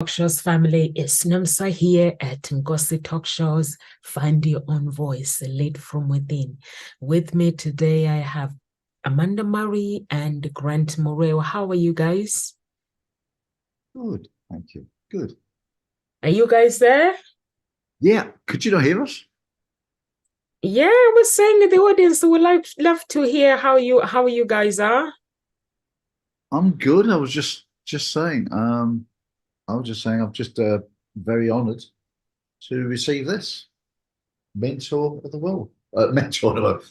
Talk Shows family, it's Namsa here at Ngosi Talk Shows. Find your own voice, lead from within. With me today, I have Amanda Murray and Grant Moreo. How are you guys? Good, thank you. Good. Are you guys there? Yeah, could you not hear us? Yeah, I was saying that the audience would love to hear how you guys are. I'm good. I was just saying. I was just saying. I'm just very honoured to receive this mentor of the world. Mentor of the world.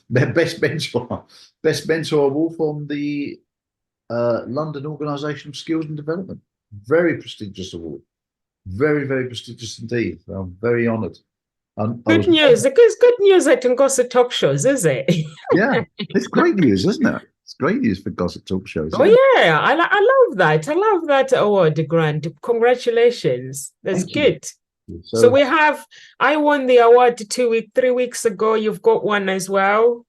Best mentor award from the London Organisation of Skills and Development. Very prestigious award. Very prestigious indeed. I'm very honoured. I Good was, news. It's good news at Ngosi Talk Shows, is it? yeah, it's great news, isn't it? It's great news for gossip talk shows. Oh Yeah, yeah, I love that. I love that award, Grant. Congratulations. That's thank you. good. So So, we have, I won the award 3 weeks ago. You've got one as well.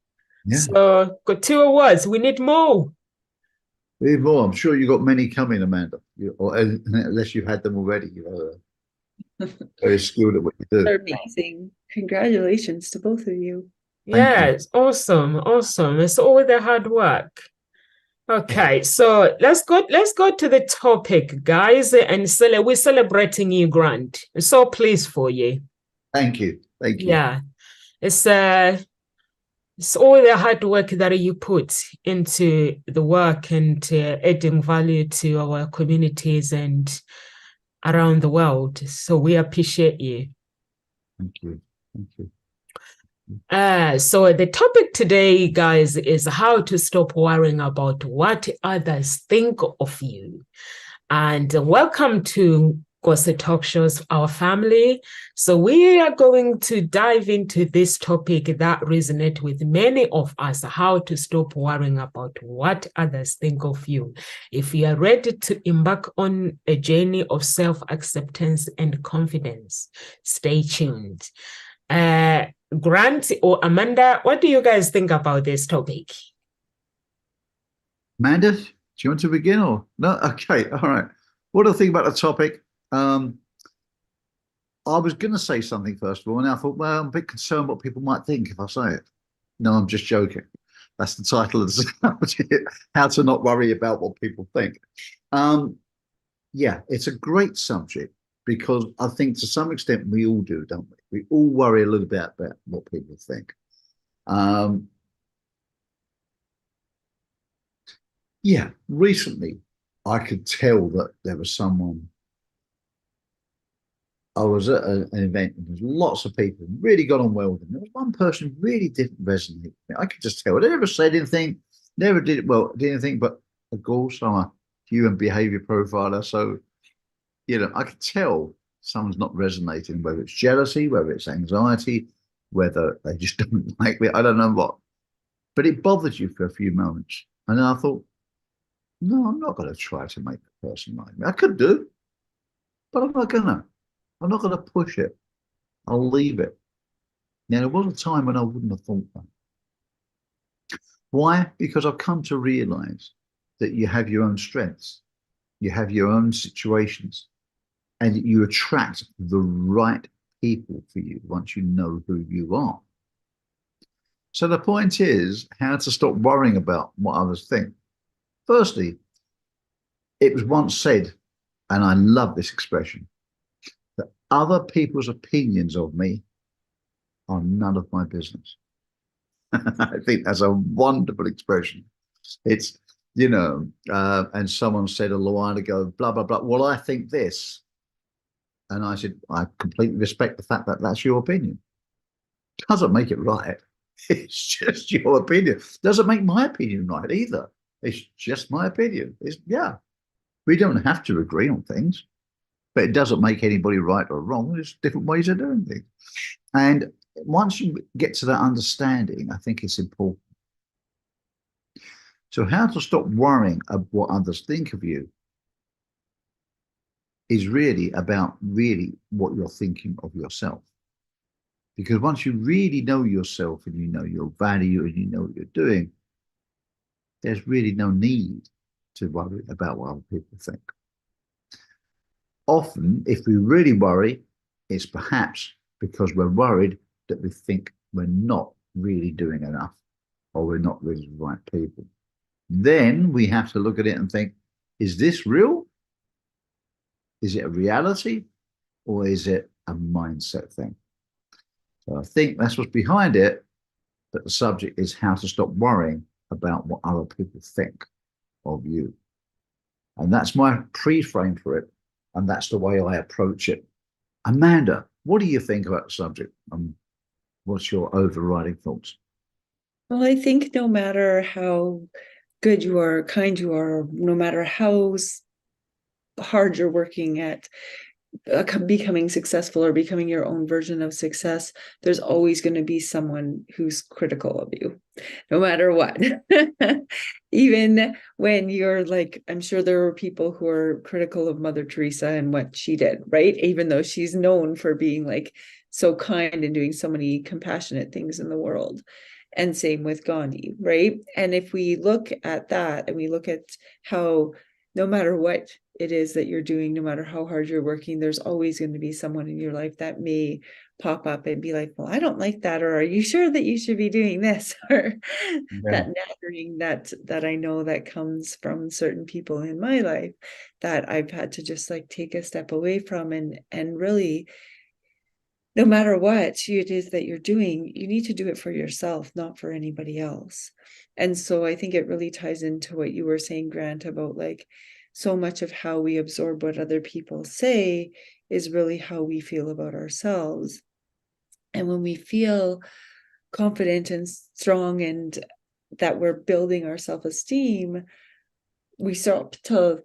yeah. So got two awards. We need more. Even more, I'm sure you've got many coming, Amanda. Or unless you've had them already, you're very skilled at what you do. Are amazing. Congratulations to both of you. Thank Yeah, you. it's awesome. Awesome. It's all the hard work. Okay, so let's go to the topic, guys, and we're celebrating you, Grant. I'm so pleased for you. Thank you. Thank you. Yeah. It's it's all the hard work that you put into the work and adding value to our communities and around the world. So we appreciate you. Thank you. Thank you. So the topic today, guys, is how to stop worrying about what others think of you. And welcome to Gossip Talk Shows, our family. So we are going to dive into this topic that resonates with many of us, how to stop worrying about what others think of you. If you are ready to embark on a journey of self-acceptance and confidence, stay tuned. Grant or Amanda, what do you guys think about this topic? Amanda, do you want to begin or no? Okay. All right. What do I think about the topic? Um, I was going to say something first of all, and I thought, well, I'm a bit concerned what people might think if I say it. No, I'm just joking. That's the title of the subject, How to Not Worry About What People Think. Um, yeah, it's a great subject because I think to some extent we all do, don't we? We all worry a little bit about what people think. Um, yeah, recently I could tell that there was someone. I was at an event and there's lots of people really got on well with them. There was one person who really didn't resonate with me. I could just tell. They never said anything, never did well, did anything, but of course I'm a human behavior profiler. So, I could tell someone's not resonating, whether it's jealousy, whether it's anxiety, whether they just don't like me. I don't know what. But it bothered you for a few moments. And then I thought, no, I'm not going to try to make the person like me. I could do, but I'm not gonna. I'm not gonna push it. I'll leave it. Now there was a time when I wouldn't have thought that. Why? Because I've come to realize that you have your own strengths, you have your own situations, and you attract the right people for you once you know who you are. So the point is how to stop worrying about what others think. Firstly, it was once said, and I love this expression, that other people's opinions of me are none of my business. I think that's a wonderful expression. It's, and someone said a while ago, blah, blah, blah. Well, I think this. And I said, I completely respect the fact that that's your opinion. Doesn't make it right. It's just your opinion. Doesn't make my opinion right either. It's just my opinion. Yeah, we don't have to agree on things, but it doesn't make anybody right or wrong. There's different ways of doing things. And once you get to that understanding, I think it's important. So, how to stop worrying about what others think of you is really about what you're thinking of yourself. Because once you really know yourself and you know your value and you know what you're doing, there's really no need to worry about what other people think. often, if we really worry, it's perhaps because we're worried that we think we're not really doing enough or we're not really the right people. Then we have to look at it and think, is this real? Is it a reality? Or is it a mindset thing? So I think that's what's behind it, but the subject is how to stop worrying about what other people think of you. And that's my pre-frame for it. And that's the way I approach it. Amanda, what do you think about the subject? What's your overriding thoughts? Well, I think no matter how good you are, kind you are, no matter how hard you're working at becoming successful or becoming your own version of success, there's always going to be someone who's critical of you, no matter what. Even when you're like, I'm sure there were people who are critical of Mother Teresa and what she did, right? Even though she's known for being like so kind and doing so many compassionate things in the world. And same with Gandhi, right? And if we look at that and we look at how no matter what it is that you're doing, no matter how hard you're working, there's always going to be someone in your life that may pop up and be like, well, I don't like that, or are you sure that you should be doing this? Or that nattering that I know that comes from certain people in my life that I've had to just like take a step away from, and really, no matter what it is that you're doing, you need to do it for yourself, not for anybody else. And so I think it really ties into what you were saying, Grant, about like so much of how we absorb what other people say is really how we feel about ourselves. And when we feel confident and strong and that we're building our self-esteem, we start to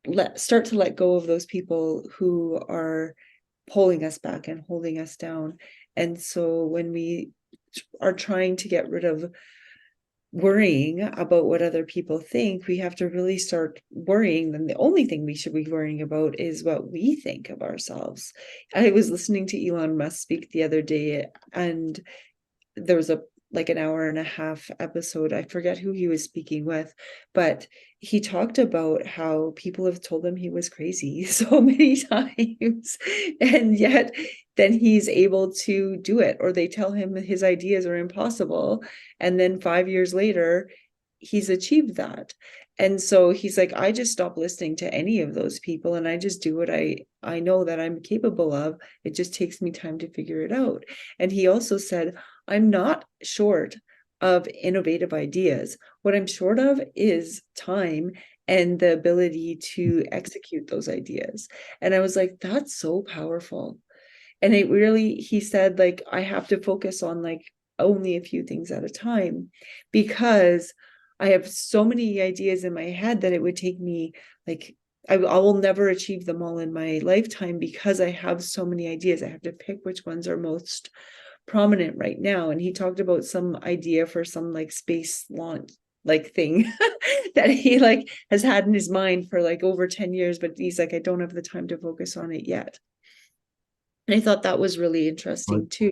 let go of those people who are pulling us back and holding us down. And so when we are trying to get rid of worrying about what other people think, we have to really start worrying. Then the only thing we should be worrying about is what we think of ourselves. I was listening to Elon Musk speak the other day, and there was an hour and a half episode. I forget who he was speaking with, but he talked about how people have told him he was crazy so many times, and yet then he's able to do it, or they tell him his ideas are impossible, and then 5 years later he's achieved that. And so he's like, I just stop listening to any of those people, and I just do what I know that I'm capable of. It just takes me time to figure it out. And he also said, I'm not short of innovative ideas. What I'm short of is time and the ability to execute those ideas. And I was like, that's so powerful. And it really, he said, like, I have to focus on like only a few things at a time, because I have so many ideas in my head that it would take me like, I will never achieve them all in my lifetime, because I have so many ideas. I have to pick which ones are most prominent right now. And he talked about some idea for some like space launch like thing that he like has had in his mind for like over 10 years, but he's like, I don't have the time to focus on it yet. And I thought that was really interesting too,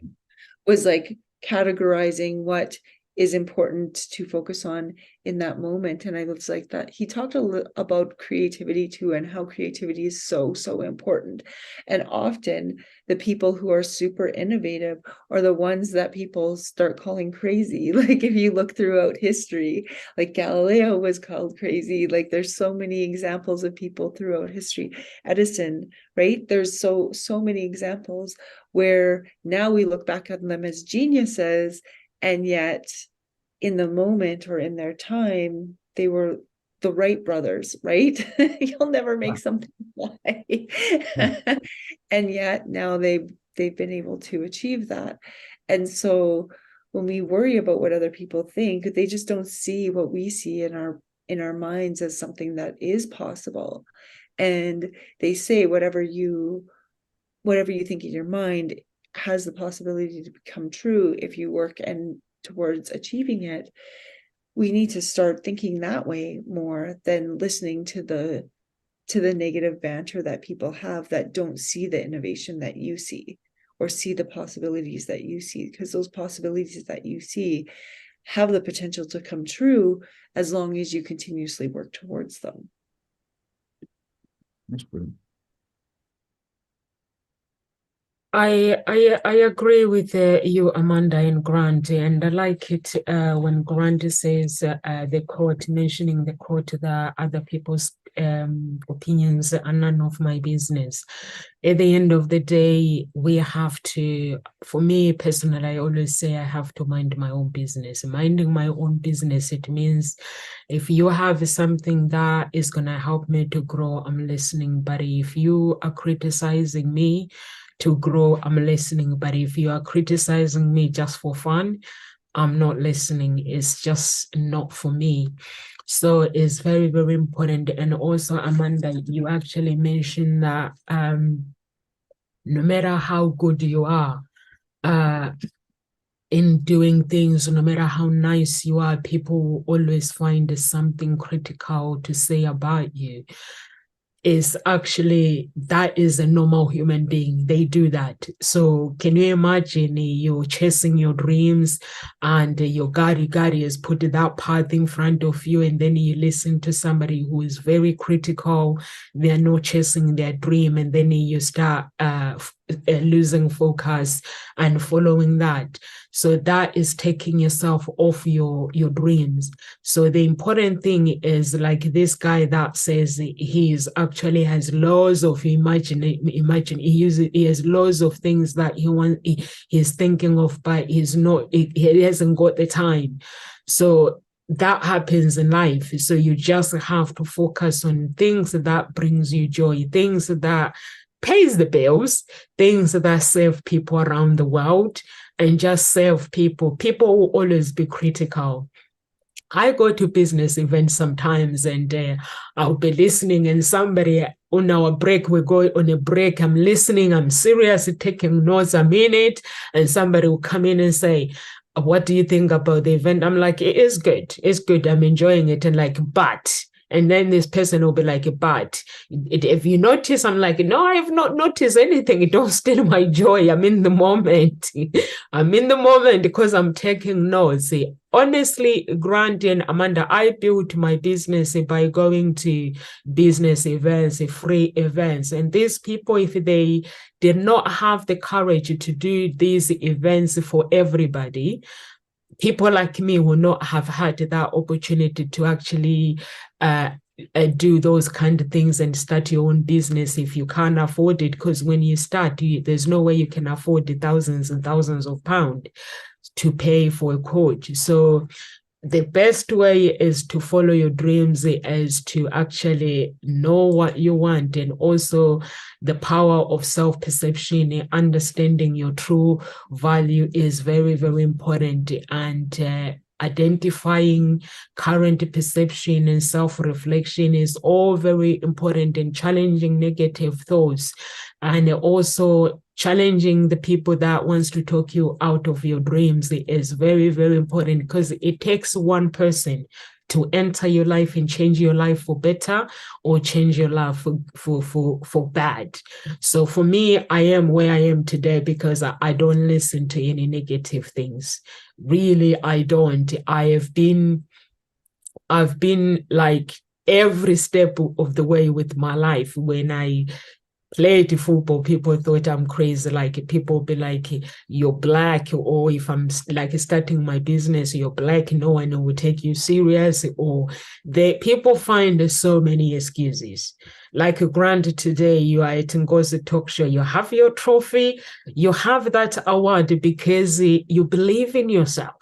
was like categorizing what is important to focus on in that moment. And I was like, that he talked about creativity too, and how creativity is so important. And often the people who are super innovative are the ones that people start calling crazy. Like if you look throughout history, like Galileo was called crazy. Like there's so many examples of people throughout history. Edison, right? There's so many examples where now we look back at them as geniuses, and yet in the moment or in their time, they were the Wright brothers, right? You'll never make something fly. And yet now they've been able to achieve that. And so when we worry about what other people think, they just don't see what we see in our minds as something that is possible. And they say whatever you think in your mind has the possibility to become true if you work and towards achieving it. We need to start thinking that way more than listening to the negative banter that people have that don't see the innovation that you see, or see the possibilities that you see, because those possibilities that you see have the potential to come true as long as you continuously work towards them. That's brilliant. I agree with you, Amanda and Grant, and I like it when Grant says the quote, mentioning the quote that other people's opinions are none of my business. At the end of the day, we have to, for me personally, I always say I have to mind my own business. Minding my own business, it means if you have something that is going to help me to grow, I'm listening. But if you are criticizing me to grow, I'm listening. But if you are criticizing me just for fun, I'm not listening. It's just not for me. So it's very, very important. And also, Amanda, you actually mentioned that no matter how good you are in doing things, no matter how nice you are, people will always find something critical to say about you. Is actually, that is a normal human being. They do that. So can you imagine you're chasing your dreams and your gari has put that path in front of you, and then you listen to somebody who is very critical, they're not chasing their dream, and then you start losing focus and following that. So that is taking yourself off your dreams. So the important thing is, like this guy that says he is actually has laws of imagine he has laws of things that he's thinking of, but he hasn't got the time. So that happens in life. So you just have to focus on things that brings you joy, things that pays the bills, things that serve people around the world, and just serve people. People will always be critical. I go to business events sometimes, and I'll be listening, and somebody on our break, we go on a break, I'm listening, I'm seriously taking notes, I'm in it, and somebody will come in and say, what do you think about the event? I'm like, it is good. It's good. I'm enjoying it. And like, but, and then this person will be like, but if you notice, I'm like, no, I have not noticed anything. It don't steal my joy. I'm in the moment. I'm in the moment because I'm taking notes. Honestly, Grant and Amanda, I built my business by going to business events, free events. And these people, if they did not have the courage to do these events for everybody, people like me will not have had that opportunity to actually do those kind of things and start your own business if you can't afford it. Because when you start, there's no way you can afford the thousands and thousands of pounds to pay for a coach. So the best way is to follow your dreams, is to actually know what you want, and also the power of self-perception and understanding your true value is very, very important. And identifying current perception and self-reflection is all very important, in challenging negative thoughts, and also challenging the people that wants to talk you out of your dreams is very, very important, because it takes one person to enter your life and change your life for better, or change your life for bad. So for me, I am where I am today because I don't listen to any negative things. Really, I don't. I've been like every step of the way with my life. When I played football, people thought I'm crazy. Like, people be like, you're black, or if I'm like starting my business, you're black, no one will take you serious. Or people find so many excuses. Like Grant, today you are at Ngozi Talk Show, you have your trophy, you have that award because you believe in yourself.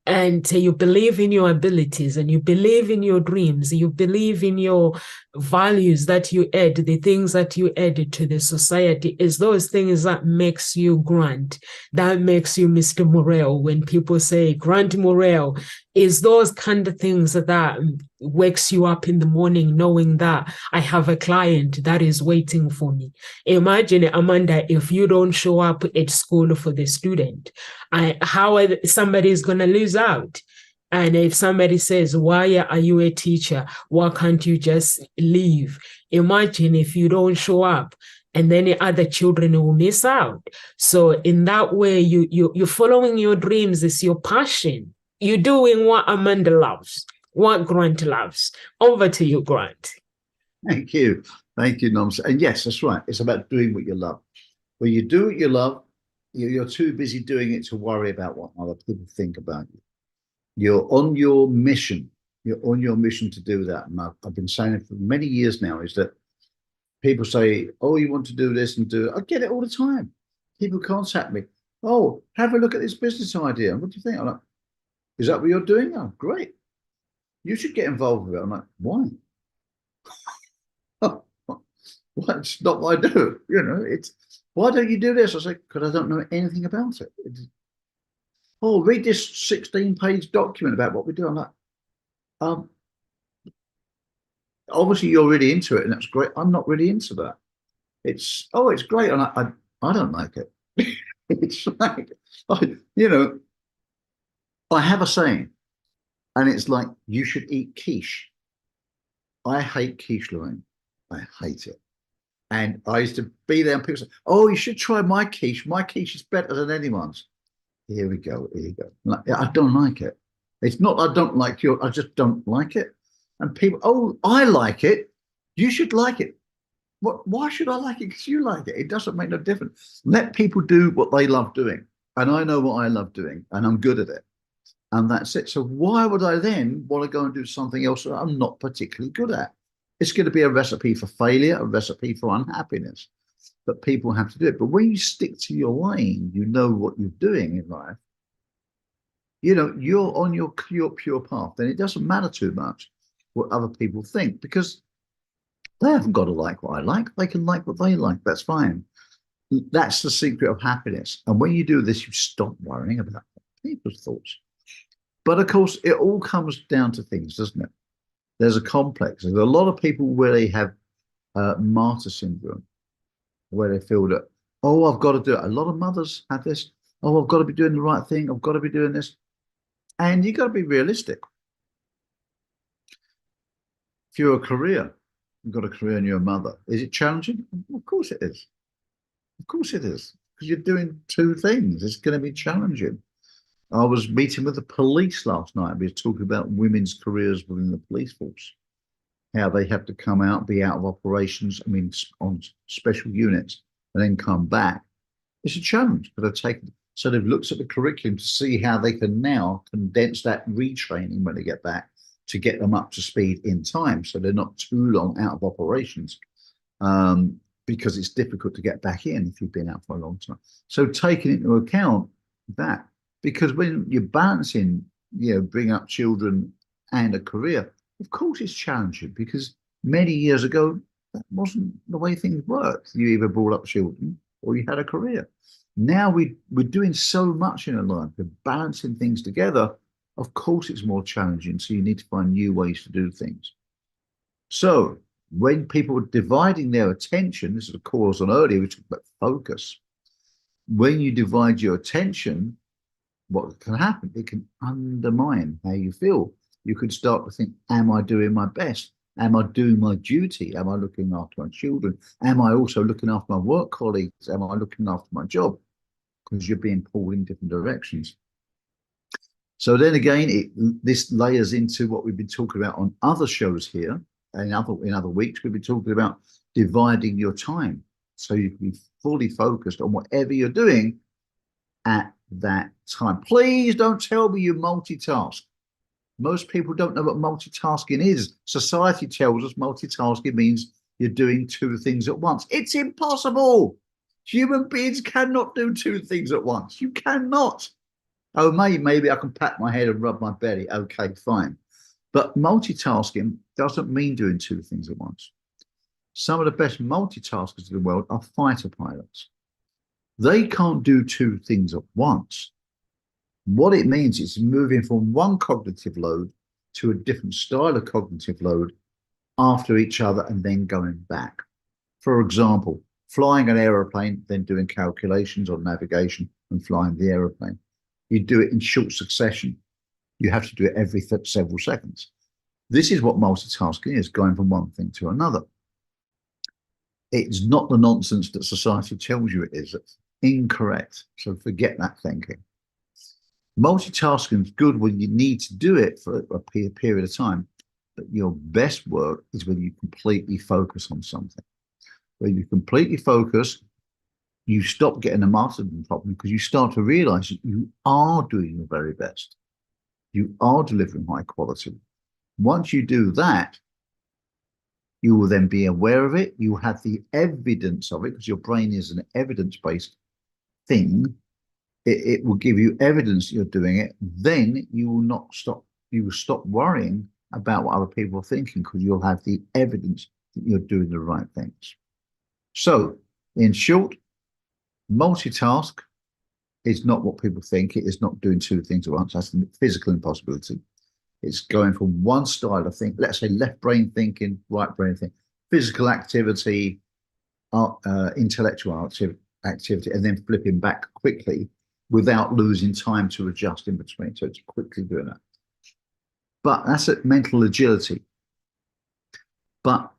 And you believe in your abilities, and you believe in your dreams, you believe in your values that you add, the things that you add to the society. Is those things that makes you Grant, that makes you Mr. Morel. When people say Grant Morel, is those kind of things that wakes you up in the morning knowing that I have a client that is waiting for me. Imagine, Amanda, if you don't show up at school for the student, how somebody is going to lose out. And if somebody says, why are you a teacher? Why can't you just leave? Imagine if you don't show up, and then the other children will miss out. So in that way, you're following your dreams. It's your passion. You're doing what Amanda loves, what Grant loves. Over to you, Grant. Thank you. Thank you, Noms. And yes, that's right. It's about doing what you love. When you do what you love, you're too busy doing it to worry about what other people think about you. You're on your mission. You're on your mission to do that. And I've been saying it for many years now, is that people say, oh, you want to do this and do it. I get it all the time. People contact me. Oh, have a look at this business idea. What do you think? I'm like, is that what you're doing? Oh, great. You should get involved with it. I'm like, why? Well, it's not what I do. You know, it's why don't you do this? I say, because I don't know anything about it. Oh, read this 16-page document about what we do. I'm like, um, obviously you're really into it, and that's great. I'm not really into that. It's great, and I don't like it. It's like, I have a saying, and it's like, you should eat quiche. I hate quiche, Lorraine. I hate it. And I used to be there, and people say, oh, you should try my quiche. My quiche is better than anyone's. Here we go. Here you go. Like, I don't like it. It's not I don't like you. I just don't like it. And people, oh, I like it. You should like it. What? Why should I like it? Because you like it. It doesn't make no difference. Let people do what they love doing. And I know what I love doing, and I'm good at it. And that's it. So why would I then want to go and do something else that I'm not particularly good at? It's going to be a recipe for failure, a recipe for unhappiness. But people have to do it. But when you stick to your lane, you know what you're doing in life. You're on your pure path. Then it doesn't matter too much what other people think, because they haven't got to like what I like. They can like what they like. That's fine. That's the secret of happiness. And when you do this, you stop worrying about people's thoughts. But of course, it all comes down to things, doesn't it? There's a complex. There's a lot of people where they have martyr syndrome, where they feel that, oh, I've got to do it. A lot of mothers have this. Oh, I've got to be doing the right thing. I've got to be doing this. And you've got to be realistic. If you're a career, you've got a career and you're a mother. Is it challenging? Of course it is. Of course it is. Because you're doing two things. It's going to be challenging. I was meeting with the police last night. We were talking about women's careers within the police force, how they have to come out, be out of operations, on special units, and then come back. It's a challenge, but they've looked at the curriculum to see how they can now condense that retraining when they get back to get them up to speed in time, so they're not too long out of operations, because it's difficult to get back in if you've been out for a long time. So taking into account that, because when you're balancing, bring up children and a career, of course it's challenging, because many years ago, that wasn't the way things worked. You either brought up children or you had a career. Now we're doing so much in our life, we're balancing things together. Of course it's more challenging, so you need to find new ways to do things. So when people are dividing their attention, this is a cause on earlier, we talked about focus. When you divide your attention, what can happen? It can undermine how you feel. You could start to think, am I doing my best? Am I doing my duty? Am I looking after my children? Am I also looking after my work colleagues? Am I looking after my job? Because you're being pulled in different directions. So then again, this layers into what we've been talking about on other shows here. And in other weeks, we've been talking about dividing your time, so you can be fully focused on whatever you're doing at that time. Please don't tell me you multitask. Most people don't know what multitasking is. Society tells us multitasking means you're doing two things at once. It's impossible. Human beings cannot do two things at once. You cannot. Oh, maybe I can pat my head and rub my belly. Okay, fine. But multitasking doesn't mean doing two things at once. Some of the best multitaskers in the world are fighter pilots. They can't do two things at once. What it means is moving from one cognitive load to a different style of cognitive load after each other and then going back. For example, flying an aeroplane, then doing calculations on navigation and flying the aeroplane. You do it in short succession. You have to do it every several seconds. This is what multitasking is, going from one thing to another. It's not the nonsense that society tells you it is. It's incorrect. So forget that thinking. Multitasking is good when you need to do it for a period of time, but your best work is when you completely focus on something. When you completely focus, you stop getting a martyrdom problem because you start to realize that you are doing your very best. You are delivering high quality. Once you do that, you will then be aware of it. You have the evidence of it because your brain is an evidence-based thing. It will give you evidence that you're doing it. Then you will not stop. You will stop worrying about what other people are thinking because you'll have the evidence that you're doing the right things. So, in short, multitask is not what people think. It is not doing two things at once. That's a physical impossibility. It's going from one style of thinking, let's say left brain thinking, right brain thinking, physical activity, intellectual activity, and then flipping back quickly without losing time to adjust in between. So it's quickly doing that. But that's a mental agility. But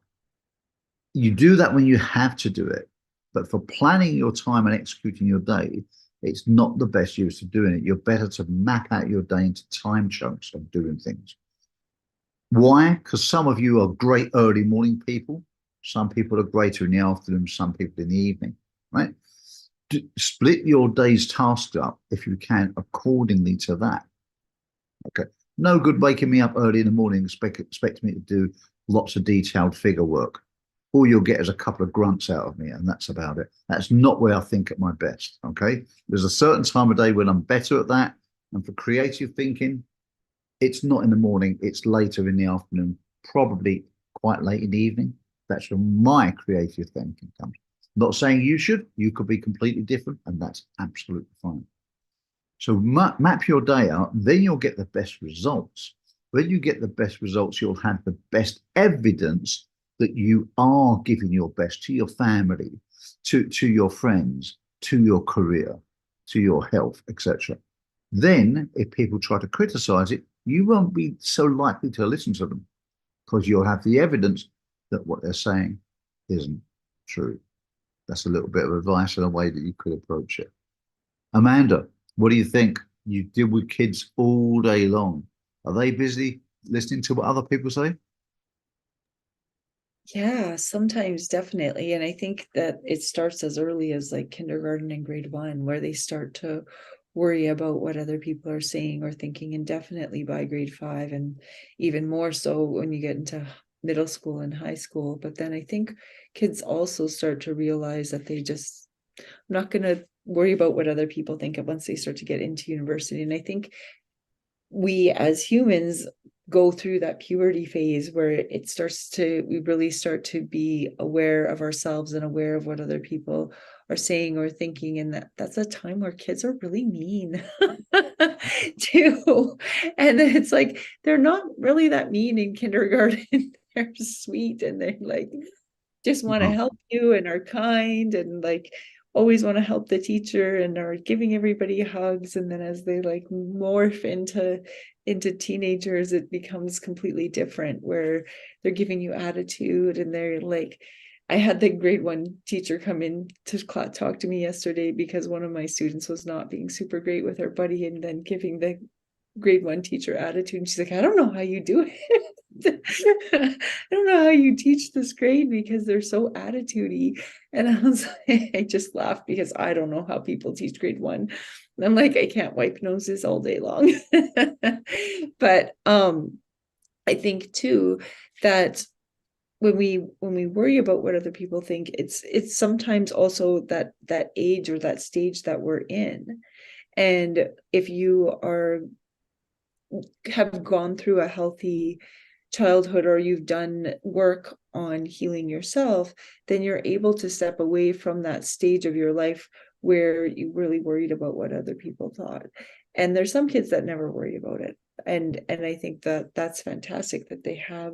you do that when you have to do it. But for planning your time and executing your day, it's not the best use of doing it. You're better to map out your day into time chunks of doing things. Why? Because some of you are great early morning people. Some people are greater in the afternoon, some people in the evening, right? Split your day's tasks up, if you can, accordingly to that. Okay. No good waking me up early in the morning and expect me to do lots of detailed figure work. All you'll get is a couple of grunts out of me, and that's about it. That's not where I think at my best, okay? There's a certain time of day when I'm better at that, and for creative thinking, it's not in the morning, it's later in the afternoon, probably quite late in the evening. That's where my creative thinking comes. Not saying you should, you could be completely different, and that's absolutely fine. So map your day out, then you'll get the best results. When you get the best results, you'll have the best evidence that you are giving your best to your family, to your friends, to your career, to your health, etc. Then, if people try to criticize it, you won't be so likely to listen to them because you'll have the evidence that what they're saying isn't true. That's a little bit of advice and a way that you could approach it. Amanda, what do you think? You deal with kids all day long. Are they busy listening to what other people say? Yeah, sometimes definitely. And I think that it starts as early as like kindergarten and grade 1, where they start to worry about what other people are saying or thinking, and definitely by grade 5, and even more so when you get into middle school and high school. But then I think kids also start to realize that I'm not going to worry about what other people think of once they start to get into university. And I think we as humans go through that puberty phase where we really start to be aware of ourselves and aware of what other people are saying or thinking. And that's a time where kids are really mean too. And then it's like, they're not really that mean in kindergarten. They're sweet and they're like, just want to Oh, help you and are kind and like always want to help the teacher and are giving everybody hugs. And then as they like morph into teenagers, it becomes completely different, where they're giving you attitude and they're like, I had the grade 1 teacher come in to talk to me yesterday because one of my students was not being super great with her buddy, and then giving the grade 1 teacher attitude. And she's like, I don't know how you do it. I don't know how you teach this grade because they're so attitudey. And I was like, I just laughed because I don't know how people teach grade 1. And I'm like, I can't wipe noses all day long. But I think too that when we worry about what other people think, it's sometimes also that age or that stage that we're in. And if you have gone through a healthy childhood, or you've done work on healing yourself, then you're able to step away from that stage of your life where you really worried about what other people thought. And there's some kids that never worry about it. And I think that that's fantastic that they have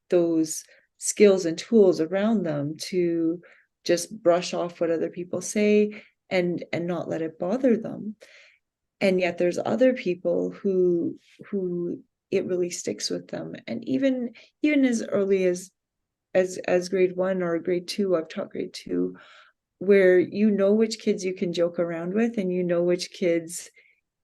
those skills and tools around them to just brush off what other people say and not let it bother them. And yet there's other people who it really sticks with them. And even as early as grade 1 or grade 2, I've taught grade 2, where you know which kids you can joke around with and you know which kids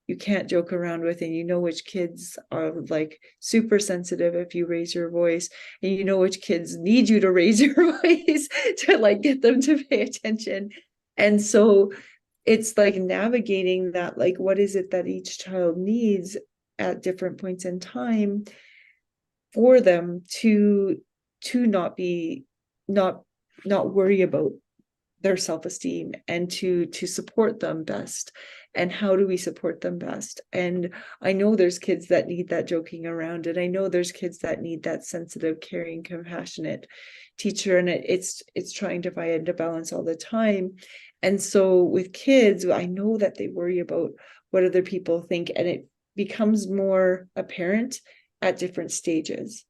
you can't joke around with, and you know which kids are like super sensitive if you raise your voice, and you know which kids need you to raise your voice to like get them to pay attention. And so it's like navigating that, like, what is it that each child needs at different points in time for them to not be, not worry about their self-esteem, and to support them best. And how do we support them best? And I know there's kids that need that joking around, and I know there's kids that need that sensitive, caring, compassionate teacher, and it's trying to find a balance all the time. And so with kids, I know that they worry about what other people think, and it becomes more apparent at different stages.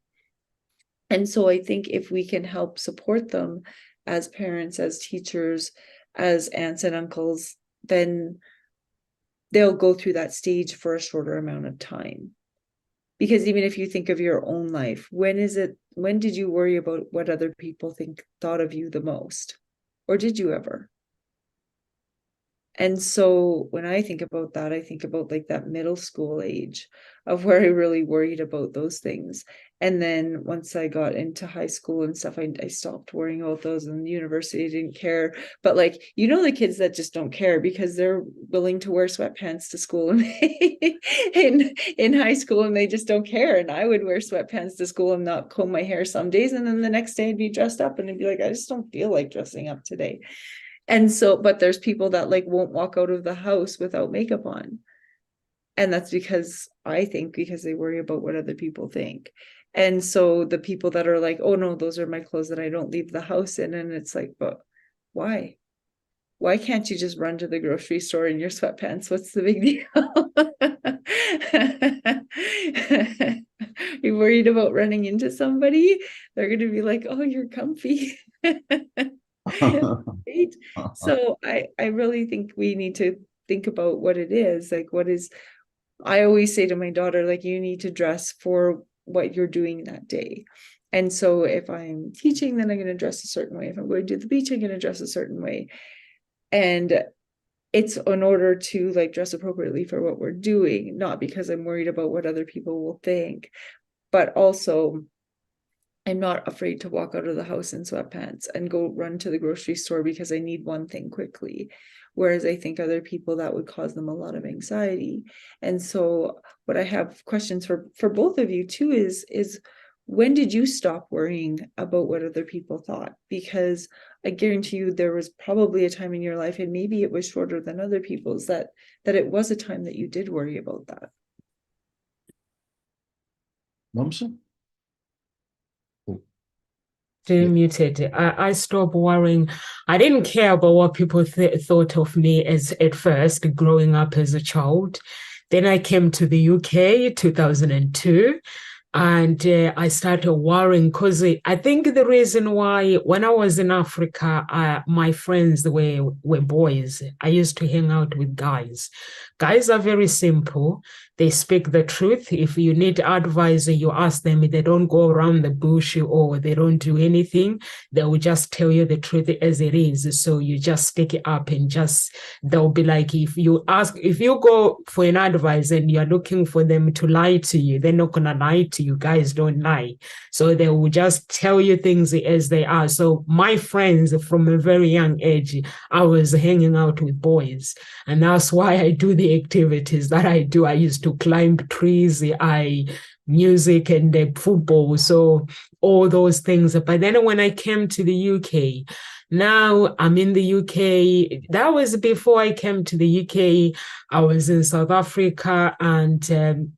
And so I think if we can help support them as parents, as teachers, as aunts and uncles, then they'll go through that stage for a shorter amount of time. Because even if you think of your own life, when did you worry about what other people thought of you the most? Or did you ever? And so when I think about that, I think about like that middle school age of where I really worried about those things. And then once I got into high school and stuff, I stopped worrying about those, and university didn't care. But like, the kids that just don't care because they're willing to wear sweatpants to school and in high school, and they just don't care. And I would wear sweatpants to school and not comb my hair some days. And then the next day I'd be dressed up and I'd be like, I just don't feel like dressing up today. And so, but there's people that like won't walk out of the house without makeup on. And that's because they worry about what other people think. And so the people that are like, oh no, those are my clothes that I don't leave the house in. And it's like, but why? Why can't you just run to the grocery store in your sweatpants? What's the big deal? You're worried about running into somebody? They're going to be like, oh, you're comfy. Right? So I really think we need to think about what it is. Like, I always say to my daughter, like, you need to dress for what you're doing that day. And so if I'm teaching, then I'm going to dress a certain way. If I'm going to the beach, I'm going to dress a certain way. And it's in order to like dress appropriately for what we're doing, not because I'm worried about what other people will think, but also I'm not afraid to walk out of the house in sweatpants and go run to the grocery store because I need one thing quickly. Whereas I think other people, that would cause them a lot of anxiety. And so what I have questions for both of you too is when did you stop worrying about what other people thought? Because I guarantee you there was probably a time in your life, and maybe it was shorter than other people's, that it was a time that you did worry about that. Momsen? Muted. I stopped worrying. I didn't care about what people thought of me at first, growing up as a child. Then I came to the UK 2002. And I started worrying because I think the reason why, when I was in Africa, my friends were boys. I used to hang out with guys. Guys are very simple. They speak the truth. If you need advice, you ask them. They don't go around the bush or they don't do anything. They will just tell you the truth as it is. So you just stick it up and they'll be like, if you go for an advice and you're looking for them to lie to you, they're not going to lie to you. Guys don't lie. So they will just tell you things as they are. So my friends from a very young age, I was hanging out with boys. And that's why I do the activities that I do. I used to climb trees, music and football. So all those things. But then when I came to the UK, now I'm in the UK. That was before I came to the UK. I was in South Africa, and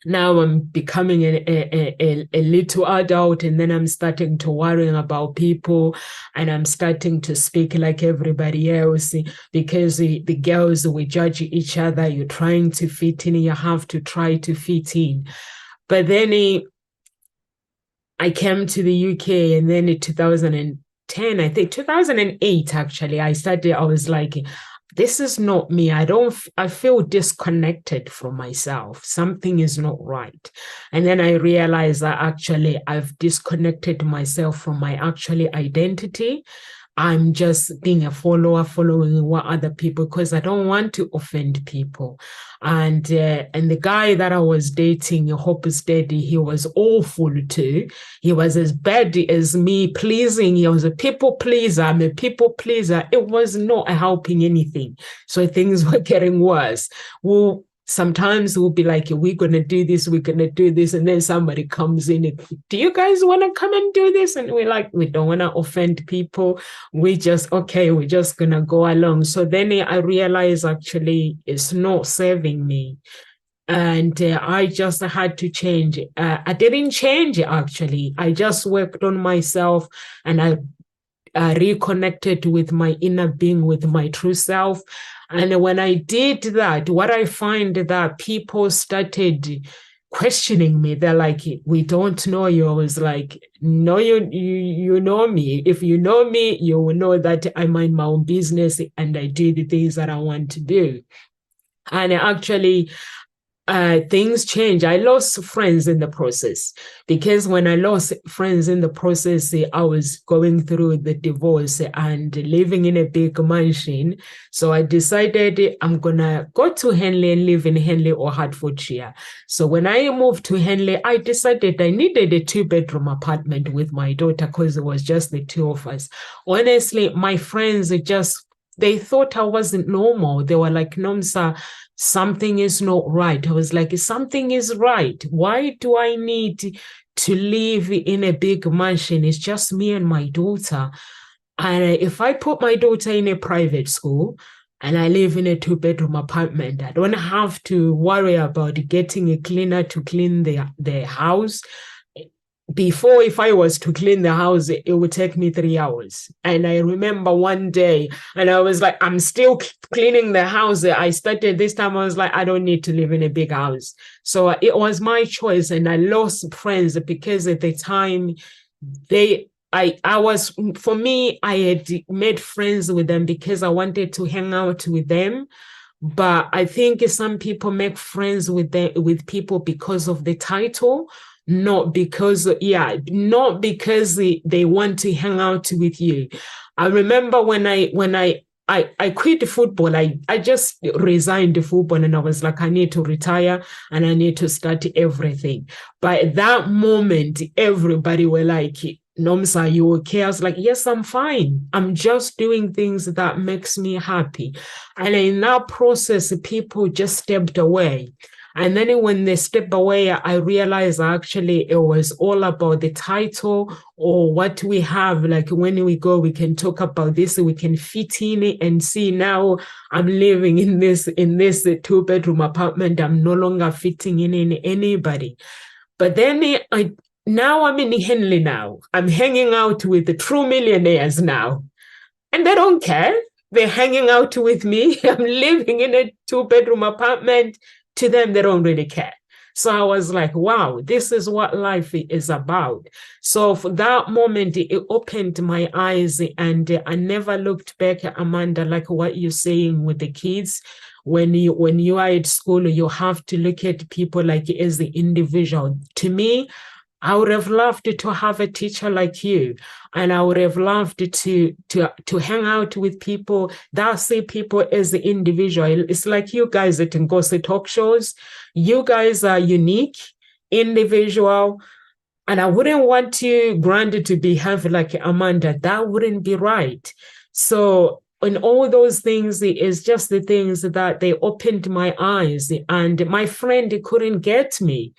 now I'm becoming a little adult, and then I'm starting to worry about people, and I'm starting to speak like everybody else because the girls will judge each other. You're trying to fit in, you have to try to fit in. But then I came to the UK, and then in 2010, I think 2008, actually, I was like, this is not me. I feel disconnected from myself. Something is not right. And then I realized that actually I've disconnected myself from my actual identity. I'm just being a follower, following what other people, because I don't want to offend people. And the guy that I was dating, Hope's daddy, he was awful too. He was as bad as me pleasing. He was a people pleaser. I'm a people pleaser. It was not helping anything. So things were getting worse. Well, sometimes we'll be like, we're going to do this, we're going to do this. And then somebody comes in and, do you guys want to come and do this? And we're like, we don't want to offend people. We're just going to go along. So then I realized actually it's not serving me. And I just had to change. I didn't change actually. I just worked on myself, and I reconnected with my inner being, with my true self. And when I did that, what I find that people started questioning me. They're like, we don't know you. I was like, no, you know me. If you know me, you will know that I mind my own business and I do the things that I want to do. And actually, things change. I lost friends in the process, because when I lost friends in the process, I was going through the divorce and living in a big mansion. So I decided I'm going to go to Henley and live in Henley or Hertfordshire. So when I moved to Henley, I decided I needed a 2-bedroom apartment with my daughter, because it was just the two of us. Honestly, my friends they thought I wasn't normal. They were like, Nomsa, something is not right. I was like, something is right. Why do I need to live in a big mansion? It's just me and my daughter. And if I put my daughter in a private school and I live in a 2-bedroom apartment, I don't have to worry about getting a cleaner to clean the house. Before, if I was to clean the house, it would take me 3 hours. And I remember one day, and I was like, I'm still cleaning the house. I started this time, I was like, I don't need to live in a big house. So it was my choice. And I lost friends because at the time, I had made friends with them because I wanted to hang out with them. But I think some people make friends with people because of the title, not because they want to hang out with you. I remember when I quit football, I just resigned the football, and I was like, I need to retire and I need to start everything. But at that moment, everybody were like, Nomsa, are you okay? I was like, yes, I'm fine. I'm just doing things that makes me happy. And in that process, people just stepped away. And then when they step away, I realized actually it was all about the title or what we have. Like when we go, we can talk about this, we can fit in it and see now I'm living in this 2-bedroom apartment. I'm no longer fitting in anybody. But then now I'm in Henley now. I'm hanging out with the true millionaires now. And they don't care. They're hanging out with me. I'm living in a 2-bedroom apartment. To them, they don't really care. So I was like, wow, this is what life is about. So for that moment, it opened my eyes, and I never looked back, Amanda, like what you're saying with the kids. When you are at school, you have to look at people like as the individual. To me, I would have loved to have a teacher like you, and I would have loved to hang out with people that see people as the individual. It's like you guys at Ngozi talk shows. You guys are unique, individual, and I wouldn't want you, Grandy, to behave like Amanda. That wouldn't be right. So in all those things, it's just the things that they opened my eyes, and my friend couldn't get me.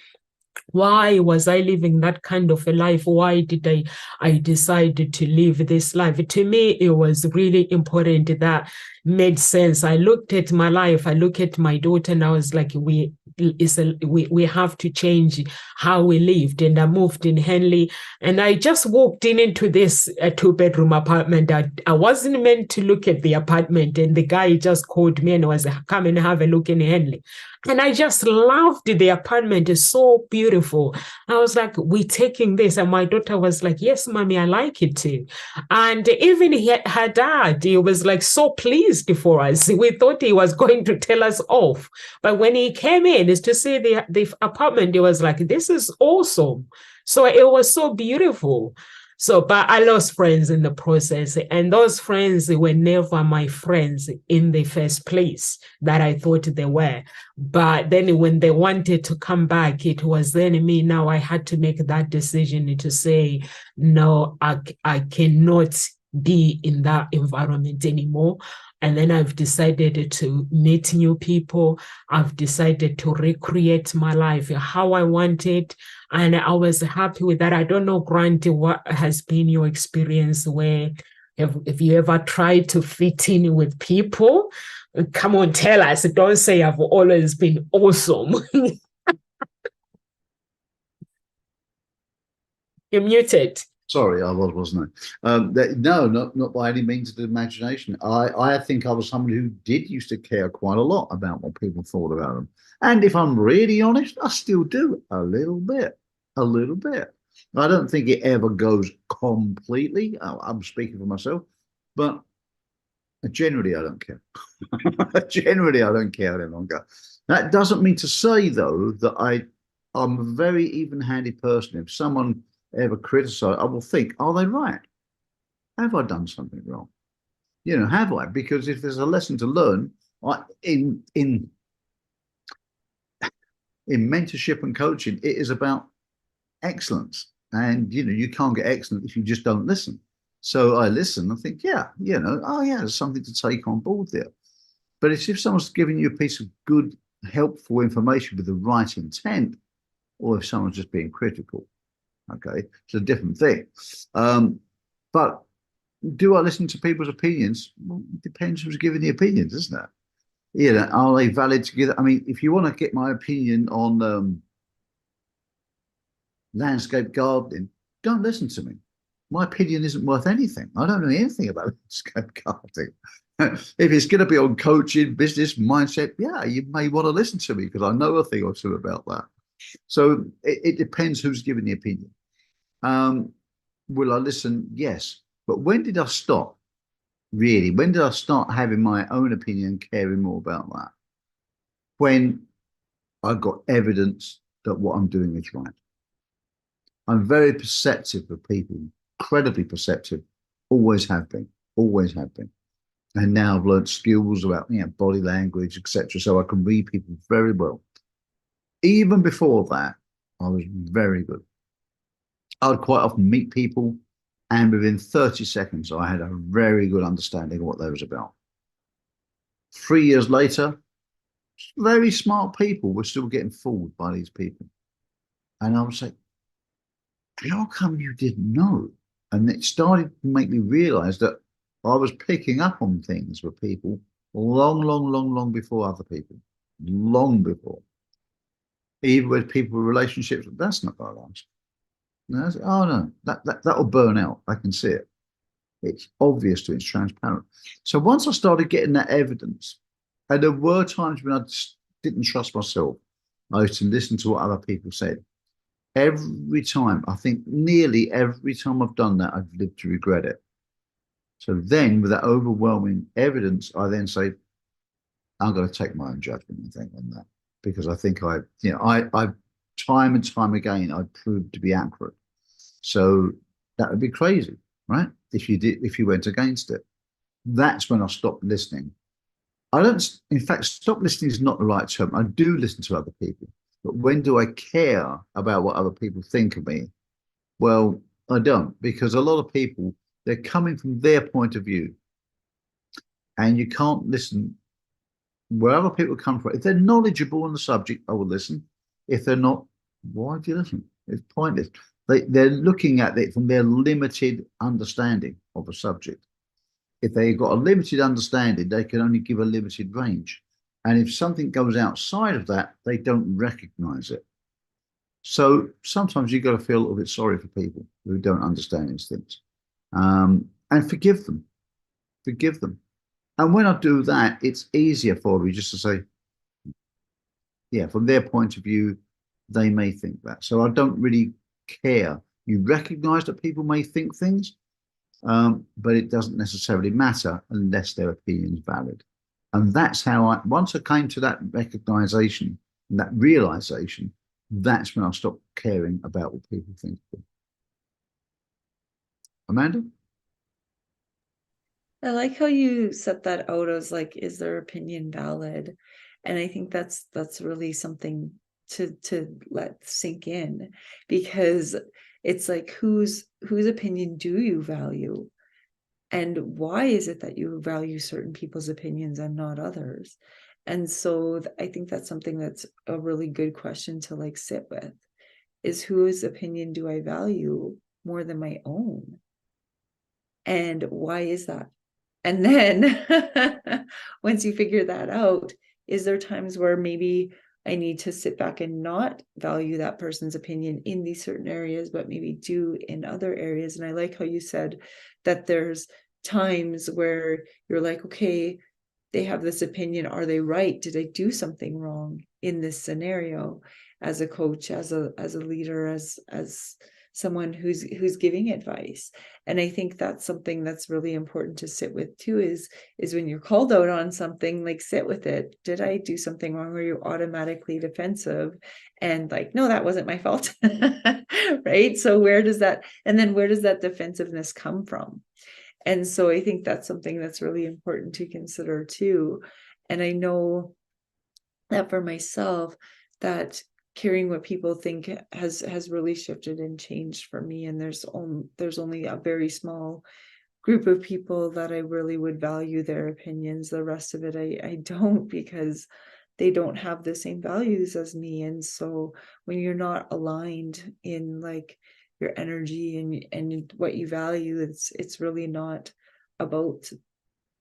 Why was I living that kind of a life? Why did I decided to live this life? To me, it was really important. That made sense. I looked at my life, I looked at my daughter, and I was like, we have to change how we lived. And I moved in Henley, and I just walked into this 2-bedroom apartment. I wasn't meant to look at the apartment, and the guy just called me and was like, come and have a look in Henley. And I just loved the apartment. It's so beautiful. I was like, we're taking this. And my daughter was like, yes, mommy, I like it too. And even her dad, he was like so pleased for us. We thought he was going to tell us off. But when he came in is to see the apartment, he was like, this is awesome. So it was so beautiful. So, but I lost friends in the process, and those friends were never my friends in the first place that I thought they were. But then when they wanted to come back, it was then me. Now I had to make that decision to say, no, I cannot be in that environment anymore. And then I've decided to meet new people. I've decided to recreate my life how I want it. And I was happy with that. I don't know, Grant, what has been your experience where if you ever tried to fit in with people? Come on, tell us. Don't say I've always been awesome. You're muted. Sorry, I was, wasn't I? No, not by any means of the imagination. I think I was somebody who did used to care quite a lot about what people thought about them. And if I'm really honest, I still do a little bit, a little bit. I don't think it ever goes completely. I'm speaking for myself, but generally I don't care. Generally, I don't care any longer. That doesn't mean to say, though, that I'm a very even-handed person. If someone ever criticise, I will think, are they right? Have I done something wrong? You know, have I? Because if there's a lesson to learn, in mentorship and coaching, it is about excellence. And you know, you can't get excellent if you just don't listen. So I listen and think, yeah, you know, oh yeah, there's something to take on board there. But it's if someone's giving you a piece of good, helpful information with the right intent, or if someone's just being critical, okay, it's a different thing. But do I listen to people's opinions? Well, it depends who's giving the opinions, isn't it? You know, are they valid together? I mean, if you want to get my opinion on landscape gardening, don't listen to me. My opinion isn't worth anything. I don't know anything about landscape gardening. If it's going to be on coaching, business, mindset, yeah, you may want to listen to me because I know a thing or two about that. So it depends who's giving the opinion. Will I listen? Yes. But when did I stop? Really? When did I start having my own opinion and caring more about that? When I got evidence that what I'm doing is right. I'm very perceptive of people, incredibly perceptive, always have been, always have been. And now I've learned skills about body language, etc. So I can read people very well. Even before that, I was very good. I would quite often meet people, and within 30 seconds, I had a very good understanding of what they was about. 3 years later, very smart people were still getting fooled by these people. And I would say, how come you didn't know? And it started to make me realize that I was picking up on things with people long before other people, long before. Even with people with relationships, that's not going to last. No, oh no, that'll burn out. I can see it. It's obvious to it, it's transparent. So once I started getting that evidence, and there were times when I just didn't trust myself, I used to listen to what other people said. Every time, I think nearly every time I've done that, I've lived to regret it. So then, with that overwhelming evidence, I then say, I'm going to take my own judgment and think on that because I think I time and time again, I proved to be accurate. So that would be crazy, right? If you went against it. That's when I stopped listening. I don't, in fact, stop listening is not the right term. I do listen to other people, but when do I care about what other people think of me? Well, I don't, because a lot of people, they're coming from their point of view, and you can't listen where other people come from. If they're knowledgeable on the subject, I will listen. If they're not, why do you listen? It's pointless. They're looking at it from their limited understanding of a subject. If they've got a limited understanding, they can only give a limited range. And if something goes outside of that, they don't recognize it. So sometimes you've got to feel a little bit sorry for people who don't understand these things, and forgive them. Forgive them. And when I do that, it's easier for me just to say, yeah, from their point of view, they may think that. So I don't really care. You recognize that people may think things, but it doesn't necessarily matter unless their opinion is valid. And that's how once I came to that recognition and that realization, that's when I stopped caring about what people think. Amanda? I like how you set that out as like, is their opinion valid? And I think that's really something to let sink in, because it's like, whose opinion do you value? And why is it that you value certain people's opinions and not others? And so I think that's something that's a really good question to like sit with, is whose opinion do I value more than my own? And why is that? And then once you figure that out, is there times where maybe I need to sit back and not value that person's opinion in these certain areas, but maybe do in other areas? And I like how you said that there's times where you're like, okay, they have this opinion. Are they right? Did I do something wrong in this scenario? As a coach, as a leader, as someone who's giving advice. And I think that's something that's really important to sit with too, is when you're called out on something, like sit with it. Did I do something wrong? Or are you automatically defensive and like, no, that wasn't my fault? Right? So where does that defensiveness come from? And so I think that's something that's really important to consider too. And I know that for myself, that caring what people think has really shifted and changed for me. And there's only a very small group of people that I really would value their opinions. The rest of it I don't, because they don't have the same values as me. And so when you're not aligned in like your energy and what you value, it's really not about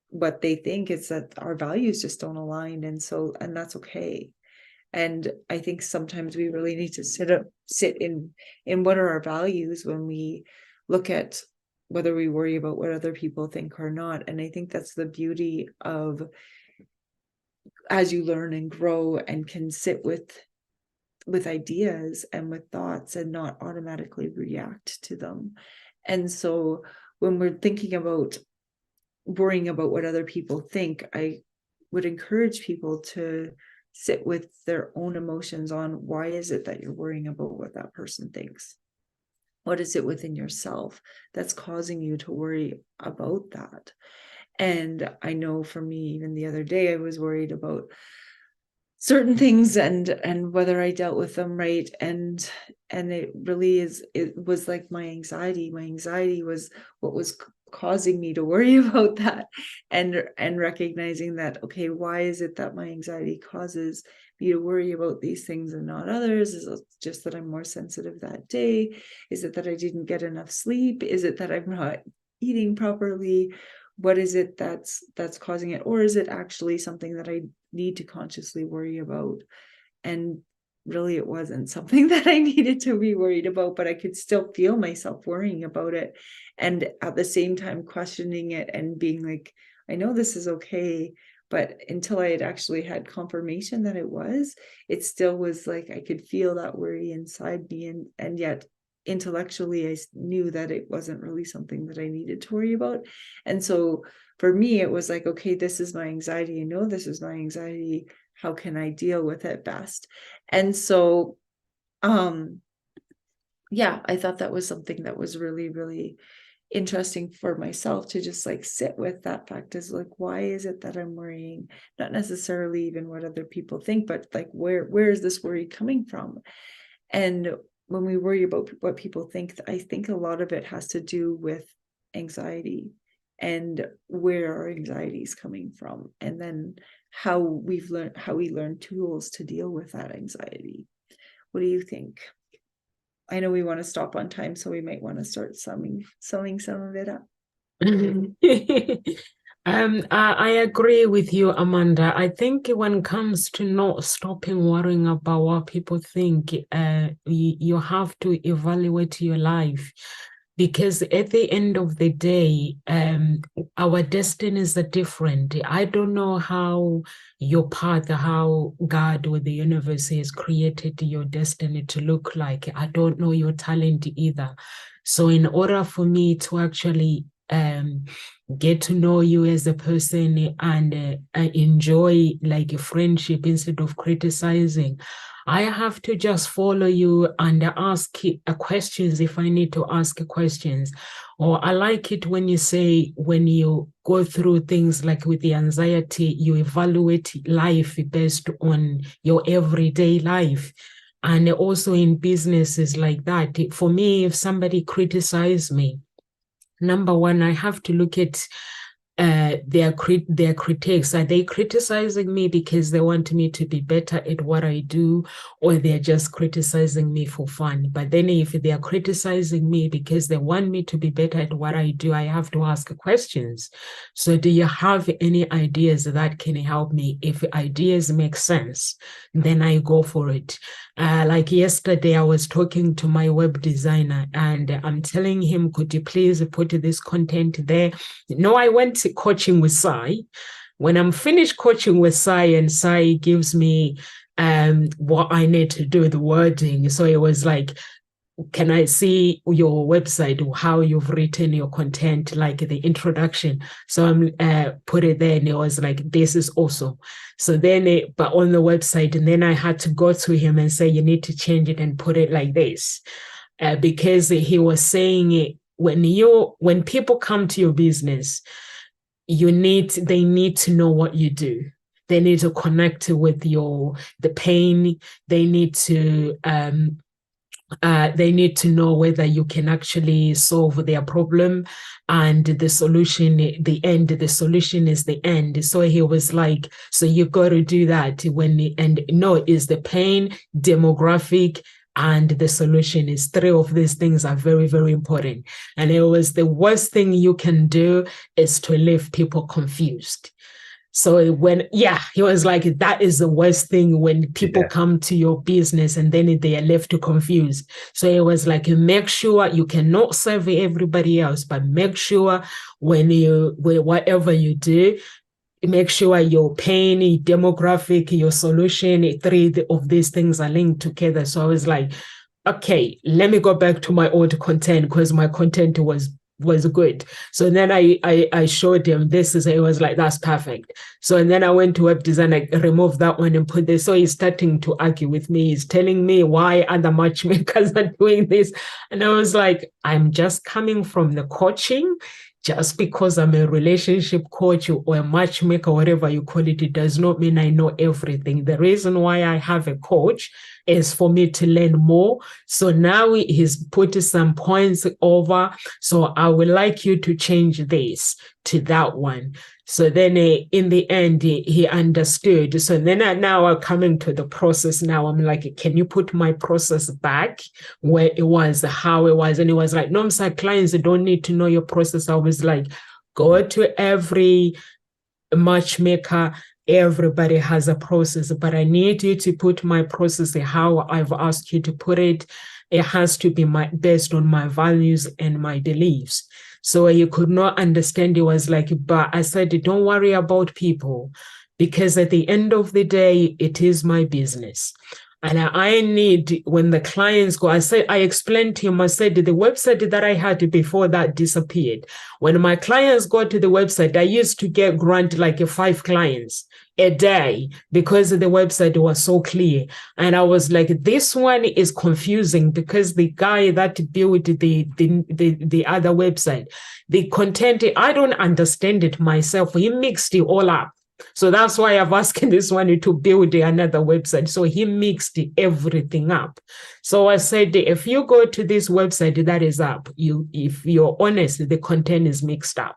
what they think. It's that our values just don't align. And that's okay. And I think sometimes we really need to sit in what are our values when we look at whether we worry about what other people think or not. And I think that's the beauty of, as you learn and grow and can sit with ideas and with thoughts and not automatically react to them. And so when we're thinking about worrying about what other people think, I would encourage people to sit with their own emotions on, why is it that you're worrying about what that person thinks? What is it within yourself that's causing you to worry about that? And I know for me, even the other day, I was worried about certain things and whether I dealt with them right. And it was like my anxiety was what was causing me to worry about that, and recognizing that, okay, why is it that my anxiety causes me to worry about these things and not others? Is it just that I'm more sensitive that day? Is it that I didn't get enough sleep? Is it that I'm not eating properly? What is it that's causing it? Or is it actually something that I need to consciously worry about? And really, it wasn't something that I needed to be worried about, but I could still feel myself worrying about it, and at the same time questioning it and being like, I know this is okay. But until I had actually had confirmation that it still was like I could feel that worry inside me, and yet intellectually I knew that it wasn't really something that I needed to worry about. And so for me, it was like, okay, this is my anxiety. I know this is my anxiety. How can I deal with it best? And so yeah, I thought that was something that was really, really interesting for myself to just like sit with that fact, is like, why is it that I'm worrying? Not necessarily even what other people think, but like, where is this worry coming from? And when we worry about what people think, I think a lot of it has to do with anxiety and where our anxiety is coming from, and then how we learn tools to deal with that anxiety. What do you think? I know we want to stop on time, so we might want to start summing some of it up. I agree with you, Amanda. I think when it comes to not stopping worrying about what people think, you have to evaluate your life, because at the end of the day, our destinies are different. I don't know how your path, how God or the universe has created your destiny to look like. I don't know your talent either. So in order for me to actually get to know you as a person and enjoy like a friendship instead of criticizing, I have to just follow you and ask questions if I need to ask questions. Or I like it when you say, when you go through things like with the anxiety, you evaluate life based on your everyday life. And also in businesses like that, for me, if somebody criticizes me, number one, I have to look at their critics. Are they criticizing me because they want me to be better at what I do, or they're just criticizing me for fun? But then if they are criticizing me because they want me to be better at what I do, I have to ask questions. So do you have any ideas that can help me? If ideas make sense, then I go for it. Like yesterday, I was talking to my web designer and I'm telling him, could you please put this content there? No, I went to coaching with Sai. When I'm finished coaching with Sai, and Sai gives me what I need to do, the wording. So it was like, can I see your website, how you've written your content, like the introduction? So I'm put it there, and it was like, this is awesome. So then, but on the website, and then I had to go to him and say, you need to change it and put it like this, because he was saying it, when people come to your business, they need to know what you do. They need to connect with the pain. They need to know whether you can actually solve their problem, and the solution is the end. So he was like, so you got to do that is the pain, demographic, and the solution is three of these things are very, very important. And it was the worst thing you can do is to leave people confused. So he was like, that is the worst thing, when people come to your business and then they are left to confused. So it was like, make sure you cannot serve everybody else, but make sure whatever you do, make sure your pain, demographic, your solution, three of these things are linked together. So I was like, okay, let me go back to my old content, because my content was good. So then I showed him it was like, that's perfect. So and then I went to web design, I removed that one and put this. So he's starting to argue with me. He's telling me why other matchmakers are doing this. And I was like, I'm just coming from the coaching. Just because I'm a relationship coach or a matchmaker, whatever you call it, it does not mean I know everything. The reason why I have a coach is for me to learn more. So now he's put some points over. So I would like you to change this to that one. So then in the end, he understood. So then now I'm coming to the process. Now I'm like, can you put my process back where it was, how it was? And it was like, no, sir, clients don't need to know your process. I was like, go to every matchmaker. Everybody has a process, but I need you to put my process how I've asked you to put it. It has to be based on my values and my beliefs. So he could not understand. It was like, but I said, don't worry about people, because at the end of the day, it is my business. And I need, when the clients go, I explained to him, I said, the website that I had before that disappeared. When my clients go to the website, I used to grant like 5 clients a day because the website was so clear. And I was like, this one is confusing, because the guy that built the other website, the content, I don't understand it myself. He mixed it all up. So that's why I've asked this one to build another website. So he mixed everything up. So I said, if you go to this website that is up, if you're honest, the content is mixed up,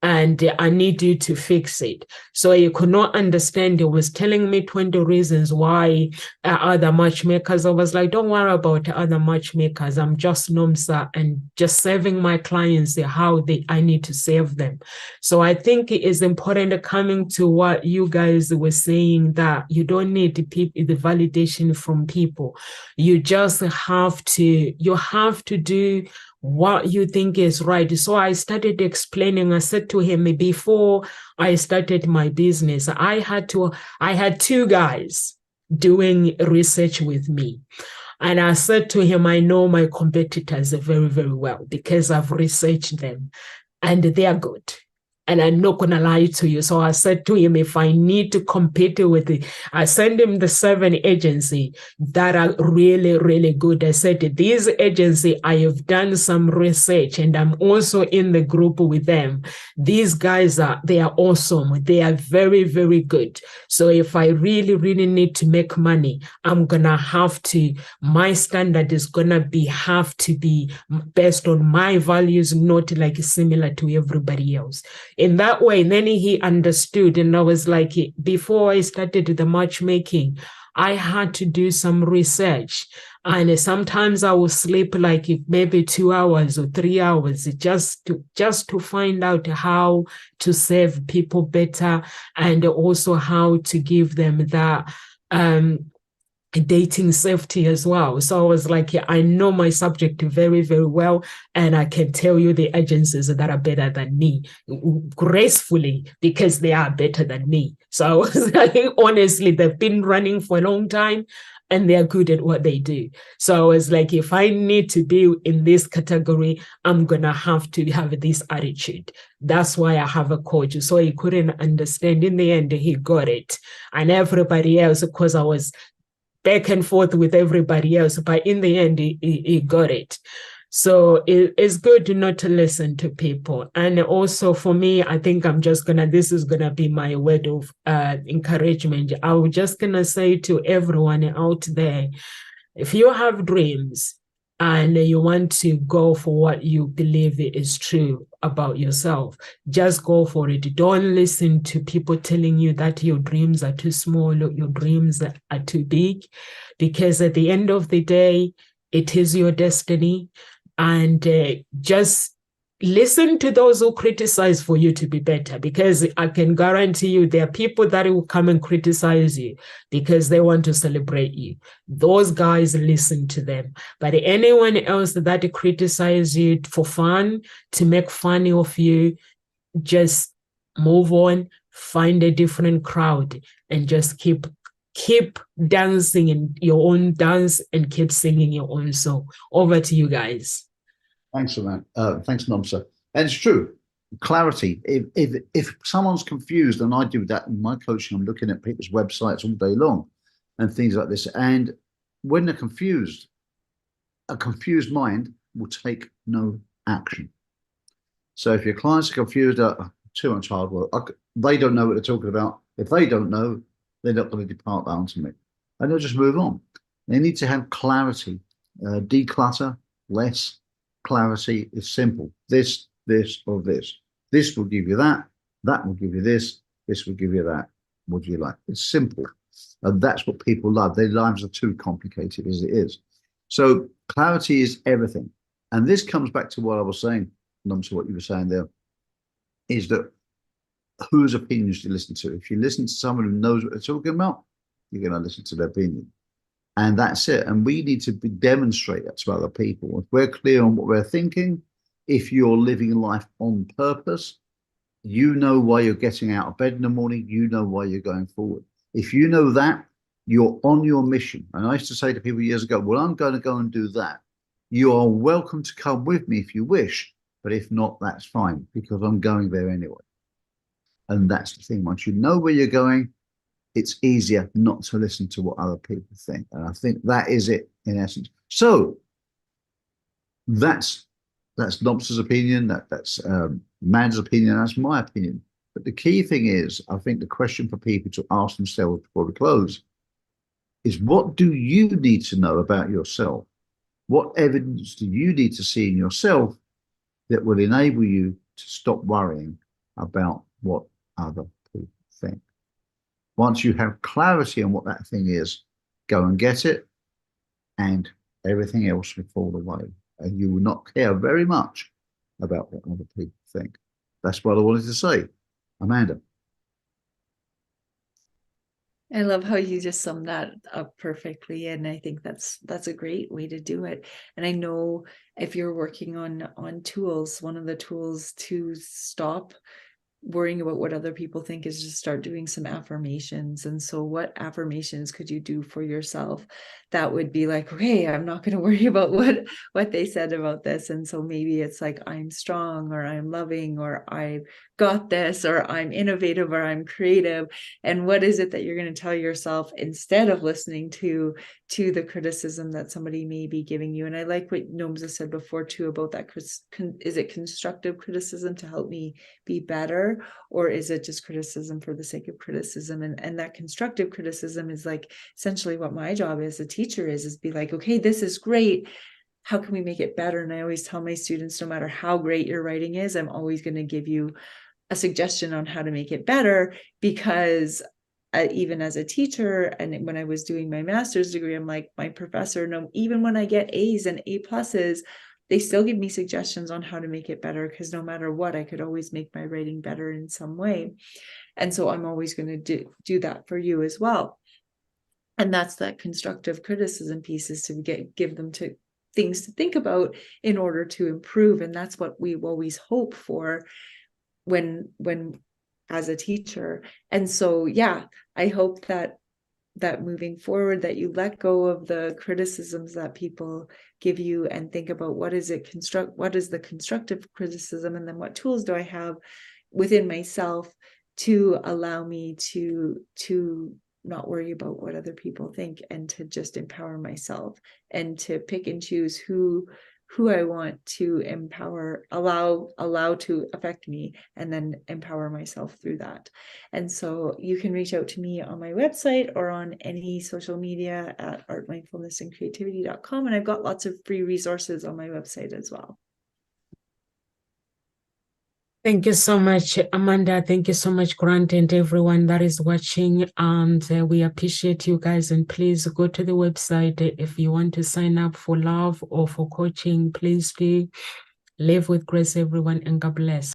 and I need you to fix it. So he could not understand. He was telling me 20 reasons why other matchmakers. I was like, don't worry about other matchmakers. I'm just NOMSA and just serving my clients how I need to serve them. So I think it is important, coming to what you guys were saying, that you don't need the validation from people. You just have to do what you think is right. So I started explaining. I said to him, before I started my business, I had 2 guys doing research with me. And I said to him, I know my competitors very, very well, because I've researched them and they are good. And I'm not going to lie to you. So I said to him, if I need to compete with it, I send him the 7 agency that are really, really good. I said, these agency, I have done some research and I'm also in the group with them. These guys they are awesome. They are very, very good. So if I really, really need to make money, I'm going to have to, my standard is going to have to be based on my values, not like similar to everybody else. In that way, then he understood. And I was like, before I started the matchmaking, I had to do some research. And sometimes I will sleep like maybe 2 hours or 3 hours just to find out how to serve people better and also how to give them that dating safety as well. So I was like, I know my subject very, very well, and I can tell you the agencies that are better than me gracefully because they are better than me. So I was like, honestly, they've been running for a long time and they're good at what they do. So I was like, if I need to be in this category, I'm going to have this attitude. That's why I have a coach. So he couldn't understand. In the end, he got it. And everybody else, because I was back and forth with everybody else, but in the end, he got it. So it's good not to listen to people. And also for me, I think this is gonna be my word of encouragement. I was just gonna say to everyone out there, if you have dreams and you want to go for what you believe is true about yourself, just go for it. Don't listen to people telling you that your dreams are too small, your dreams are too big, because at the end of the day, it is your destiny. And just listen to those who criticize for you to be better, because I can guarantee you there are people that will come and criticize you because they want to celebrate you. Those guys, listen to them. But anyone else that criticize you for fun, to make fun of you, just move on, find a different crowd, and just keep dancing in your own dance and keep singing your own song. Over to you guys. Thanks for that. Thanks, Nomsa. And it's true. Clarity. If someone's confused, and I do that in my coaching, I'm looking at people's websites all day long and things like this. And when they're confused, a confused mind will take no action. So if your clients are confused, too much hard work, they don't know what they're talking about. If they don't know, they're not going to depart that onto me. And they'll just move on. They need to have clarity, declutter, less. Clarity is simple. This, or this. This will give you that. That will give you this. This will give you that. What do you like? It's simple. And that's what people love. Their lives are too complicated as it is. So clarity is everything. And this comes back to what I was saying, not to what you were saying there, is that whose opinions do you listen to? If you listen to someone who knows what they're talking about, you're going to listen to their opinion. And that's it. And we need to demonstrate that to other people. If we're clear on what we're thinking, if you're living life on purpose, you know why you're getting out of bed in the morning, you know why you're going forward. If you know that, you're on your mission. And I used to say to people years ago, well, I'm going to go and do that. You are welcome to come with me if you wish, but if not, that's fine, because I'm going there anyway. And that's the thing. Once you know where you're going, it's easier not to listen to what other people think. And I think that is it in essence. So that's Lobster's opinion, that's Man's opinion, that's my opinion. But the key thing is, I think the question for people to ask themselves before we close is, what do you need to know about yourself? What evidence do you need to see in yourself that will enable you to stop worrying about what other people think? Once you have clarity on what that thing is, go and get it, and everything else will fall away. And you will not care very much about what other people think. That's what I wanted to say. Amanda. I love how you just summed that up perfectly. And I think that's a great way to do it. And I know if you're working on tools, one of the tools to stop worrying about what other people think is just start doing some affirmations. And so what affirmations could you do for yourself that would be like, okay, I'm not going to worry about what they said about this. And so maybe it's like, I'm strong, or I'm loving, or I got this, or I'm innovative, or I'm creative. And what is it that you're going to tell yourself instead of listening to the criticism that somebody may be giving you? And I like what Nomza said before too about that. Is it constructive criticism to help me be better, or is it just criticism for the sake of criticism? And that constructive criticism is like essentially what my job as a teacher is be like, okay, this is great, how can we make it better? And I always tell my students, no matter how great your writing is, I'm always going to give you a suggestion on how to make it better, because even as a teacher, and when I was doing my master's degree, I'm like, my professor, no, even when I get A's and A pluses, they still give me suggestions on how to make it better, because no matter what, I could always make my writing better in some way. And so I'm always going to do that for you as well. And that's that constructive criticism piece, is to give them to things to think about in order to improve. And that's what we always hope for when as a teacher. And so, yeah, I hope that moving forward, that you let go of the criticisms that people give you and think about what is the constructive criticism, and then what tools do I have within myself to allow me to not worry about what other people think, and to just empower myself, and to pick and choose who I want to empower, allow to affect me, and then empower myself through that. And so you can reach out to me on my website or on any social media at artmindfulnessandcreativity.com. And I've got lots of free resources on my website as well. Thank you so much, Amanda. Thank you so much, Grant, and everyone that is watching. And we appreciate you guys. And please go to the website if you want to sign up for love or for coaching. Please live with grace, everyone, and God bless.